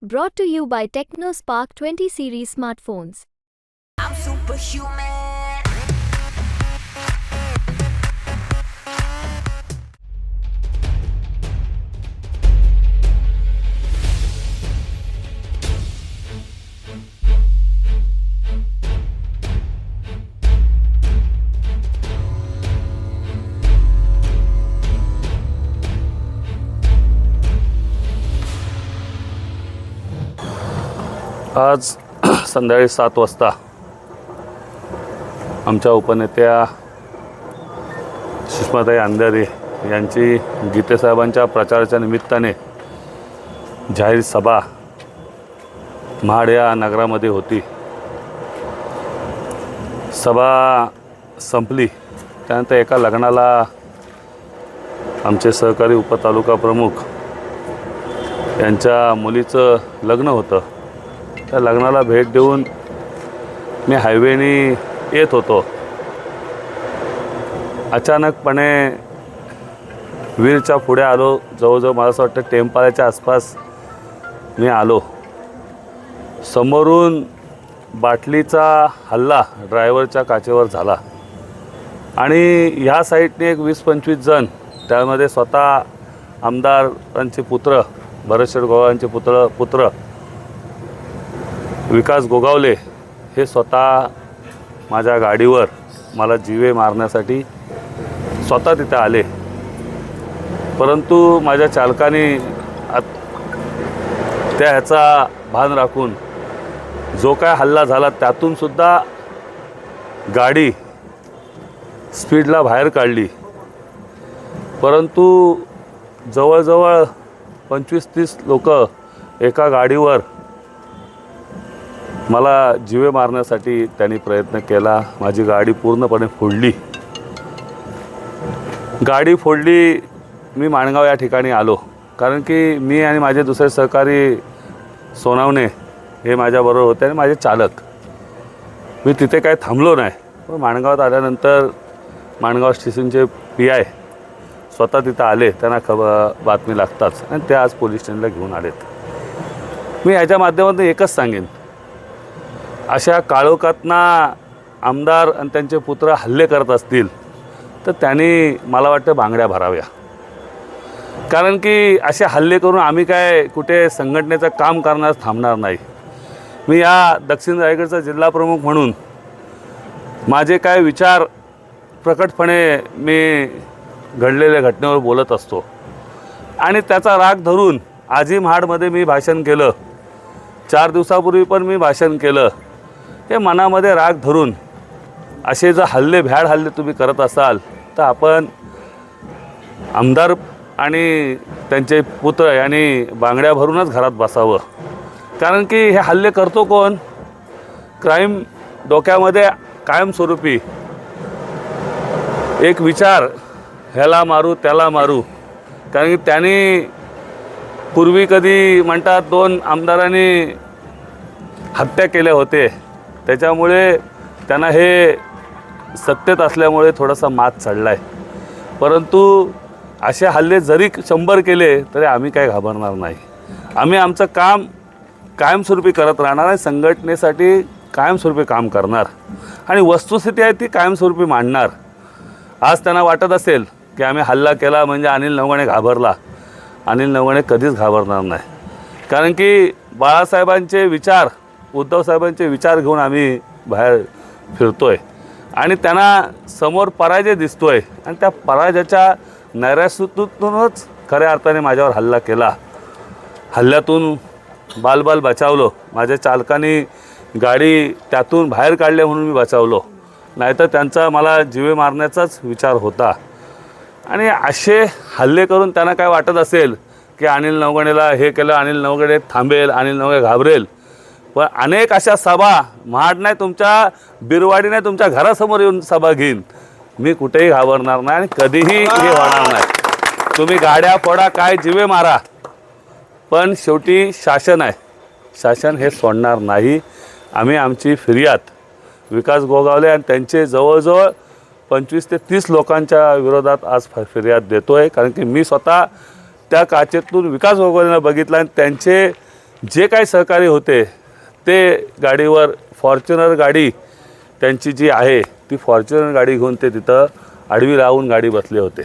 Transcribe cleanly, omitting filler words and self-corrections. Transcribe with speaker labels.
Speaker 1: Brought to you by TechnoSpark 20 series smartphones.
Speaker 2: I'm superhuman.
Speaker 3: आज संध्याकाळी 7 वाजता आमच्या उपनेत्या सुषमाताई अंधारे यांची गीतेसाहेबांच्या प्रचाराच्या निमित्ताने जाहीर सभा महाड या नगरामध्ये होती. सभा संपली त्यानंतर एका लग्नाला आमचे सहकारी उपतालुका प्रमुख यांच्या मुलीचं लग्न होतं. त्या लग्नाला भेट देऊन मी हायवेने येत होतो. अचानकपणे वीरच्या पुढे आलो. जवळजवळ मला असं वाटतं टेम्पाळ्याच्या आसपास मी आलो. समोरून बाटलीचा हल्ला ड्रायव्हरच्या काचेवर झाला आणि ह्या साईडने एक 20-25 जण, त्यामध्ये स्वतः आमदारांचे पुत्र भरतशेठ गोगावलेंचे पुत्र विकास गोगावले हे स्वतः माझ्या गाडीवर मला जीवे मारण्यासाठी स्वतः तिथे आले. परंतु माझ्या चालकाने त्या ह्याचा भान राखून जो काय हल्ला झाला त्यातूनसुद्धा गाडी स्पीडला बाहेर काढली. परंतु जवळजवळ 25-30 लोक एका गाडीवर मला जीवे मारण्यासाठी त्यांनी प्रयत्न केला. माझी गाडी पूर्णपणे फोडली. गाडी फोडली. मी माणगाव या ठिकाणी आलो, कारण की मी आणि माझे दुसरे सहकारी सोनावणे हे माझ्याबरोबर होते आणि माझे चालक. मी तिथे काही थांबलो नाही. पण माणगावात आल्यानंतर माणगाव स्टेशनचे PI स्वतः तिथं आले. त्यांना बातमी लागताच आणि ते आज पोलीस स्टेशनला घेऊन आलेत. मी याच्या माध्यमातून एकच सांगेन, अशा काळोखातना आमदार आणि त्यांचे पुत्र हल्ले करत असतील तर त्यांनी मला वाटतं बांगड्या भराव्या. कारण की असे हल्ले करून आम्ही काय कुठे संघटनेचं काम करण्यास थांबणार नाही. मी या दक्षिण रायगडचा जिल्हा प्रमुख म्हणून माझे काय विचार प्रकटपणे मी घडलेल्या घटनेवर बोलत असतो आणि त्याचा राग धरून आजही महाडमध्ये मी भाषण केलं. 4 दिवसापूर्वी पण मी भाषण केलं. हे मनामध्ये राग धरून असे जर भ्याड हल्ले तुम्ही करत असाल तर आपण आमदार आणि त्यांचे पुत्र यांनी बांगड्या भरूनच घरात बसावं. कारण की हे हल्ले करतो कोण? क्राईम डोक्यामध्ये कायमस्वरूपी एक विचार, ह्याला मारू त्याला मारू. कारण की त्यांनी पूर्वी कधी म्हणतात 2 आमदारांनी हत्या केल्या होते, त्याच्यामुळे त्यांना हे सत्तेत असल्यामुळे थोडासा मात चढला आहे. परंतु असे हल्ले जरी 100 केले तरी आम्ही काय घाबरणार नाही. आम्ही आमचं काम कायमस्वरूपी करत राहणार आहे. संघटनेसाठी कायमस्वरूपी काम करणार आणि वस्तुस्थिती आहे ती कायमस्वरूपी मांडणार. आज त्यांना वाटत असेल की आम्ही हल्ला केला म्हणजे अनिल नवघणे घाबरला. अनिल नवघणे कधीच घाबरणार नाही. कारण की बाळासाहेबांचे विचार, उद्धवसाहेबांचे विचार घेऊन आम्ही बाहेर फिरतो आहे आणि त्यांना समोर पराजय दिसतो आहे आणि त्या पराजयाच्या नैराश्यातूनच खऱ्या अर्थाने माझ्यावर हल्ला केला. हल्ल्यातून बालबाल बचावलो. माझ्या चालकाने गाडी त्यातून बाहेर काढल्या म्हणून मी बचावलो, नाहीतर त्यांचा मला जीवे मारण्याचाच विचार होता. आणि असे हल्ले करून त्यांना काय वाटत असेल की अनिल नवघणेला हे केलं, अनिल नवघणे थांबेल, अनिल नवघणे घाबरेल. पण अनेक अशा सभा महाड नाही, तुमच्या बिरवाडी नाही, तुमच्या घरासमोर येऊन सभा घेईन. मी कुठेही घाबरणार नाही आणि कधीही हे होणार नाही. तुम्ही गाड्या फोडा, काय जीवे मारा, पण शेवटी शासन आहे. शासन हे सोडणार नाही. आम्ही आमची फिर्याद विकास गोगावले आणि त्यांचे जवळजवळ 25 ते 30 लोकांच्या विरोधात आज फिर्याद देतो आहे. कारण की मी स्वतः त्या काचेतून विकास गोगावलेंना बघितलं आणि त्यांचे जे काही सहकारी होते ते गाडीवर फॉर्च्युनर गाडी त्यांची जी आहे ती फॉर्च्युनर गाडी घेऊन ते तिथं आडवी लावून गाडी बसले होते.